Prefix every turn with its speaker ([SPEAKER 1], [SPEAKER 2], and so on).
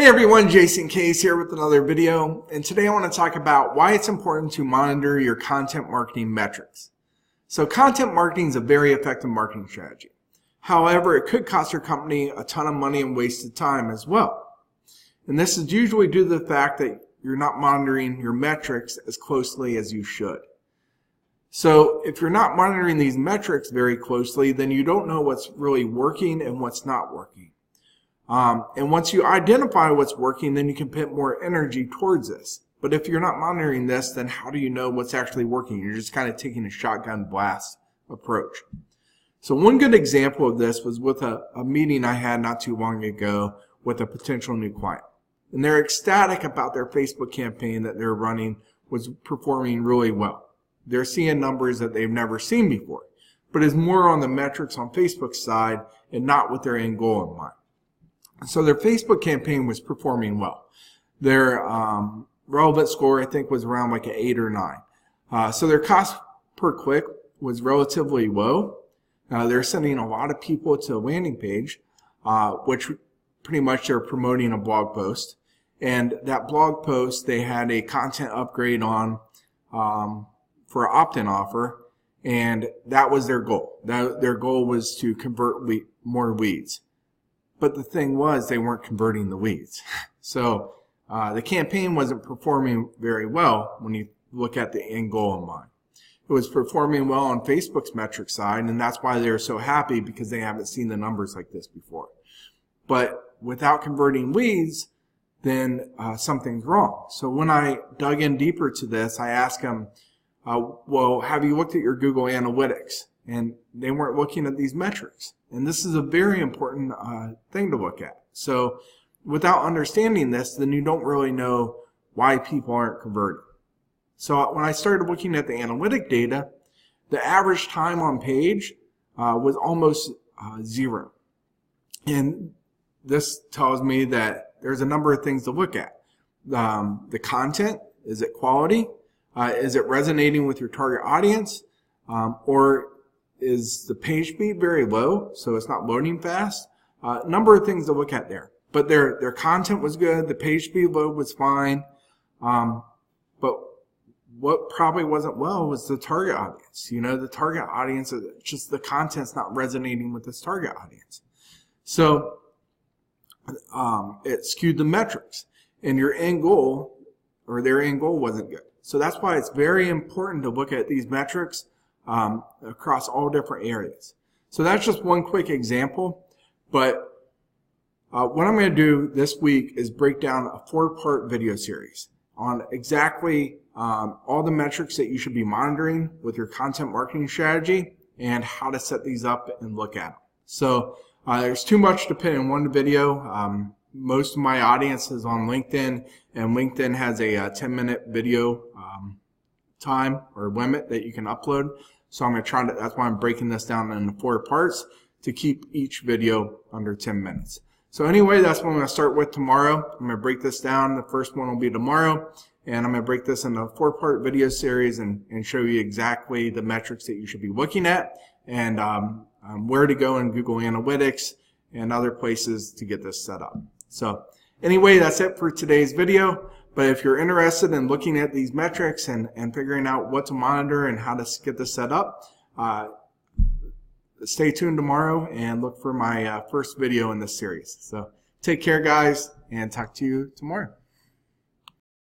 [SPEAKER 1] Hey everyone, Jason Case here with another video, and today I want to talk about why it's important to monitor your content marketing metrics. So content marketing is a very effective marketing strategy. However, it could cost your company a ton of money and wasted time as well. And this is usually due to the fact that you're not monitoring your metrics as closely as you should. So if you're not monitoring these metrics very closely, then you don't know what's really working and what's not working. And once you identify what's working, then you can put more energy towards this. But if you're not monitoring this, then how do you know what's actually working? You're just kind of taking a shotgun blast approach. So one good example of this was with a meeting I had not too long ago with a potential new client. And they're ecstatic about their Facebook campaign that they're running was performing really well. They're seeing numbers that they've never seen before, but it's more on the metrics on Facebook's side and not with their end goal in mind. So their Facebook campaign was performing well. Their relevant score, I think, was around like an 8 or 9. So their cost per click was relatively low. They're sending a lot of people to a landing page, which pretty much they're promoting a blog post. And that blog post, they had a content upgrade on for an opt-in offer, and that was their goal. Their goal was to convert more leads. But the thing was, they weren't converting the leads. So the campaign wasn't performing very well when you look at the end goal in mind. It was performing well on Facebook's metric side, and that's why they're so happy, because they haven't seen the numbers like this before. But without converting leads, then something's wrong. So when I dug in deeper to this, I asked them, well, have you looked at your Google Analytics? And they weren't looking at these metrics. And this is a very important thing to look at. So without understanding this, then you don't really know why people aren't converting. So when I started looking at the analytic data, the average time on page was almost 0. And this tells me that there's a number of things to look at. The content, is it quality? Is it resonating with your target audience? Or is the page speed very low, so it's not loading fast? A number of things to look at there. But their content was good, the page speed load was fine, but what probably wasn't well was the target audience. You know, the target audience, just the content's not resonating with this target audience. So it skewed the metrics, and your end goal, or their end goal, wasn't good. So that's why it's very important to look at these metrics across all different areas. So that's just one quick example, but what I'm going to do this week is break down a 4-part video series on exactly all the metrics that you should be monitoring with your content marketing strategy and how to set these up and look at them. So there's too much to put in one video. Most of my audience is on LinkedIn, and LinkedIn has a 10-minute video time or limit that you can upload. So I'm going to try to, that's why I'm breaking this down into 4 parts to keep each video under 10 minutes. So anyway, that's what I'm going to start with tomorrow. I'm going to break this down. The first one will be tomorrow, and I'm going to break this into a 4-part video series and show you exactly the metrics that you should be looking at and where to go in Google Analytics and other places to get this set up. So anyway, that's it for today's video. But if you're interested in looking at these metrics and figuring out what to monitor and how to get this set up, stay tuned tomorrow and look for my first video in this series. So take care, guys, and talk to you tomorrow.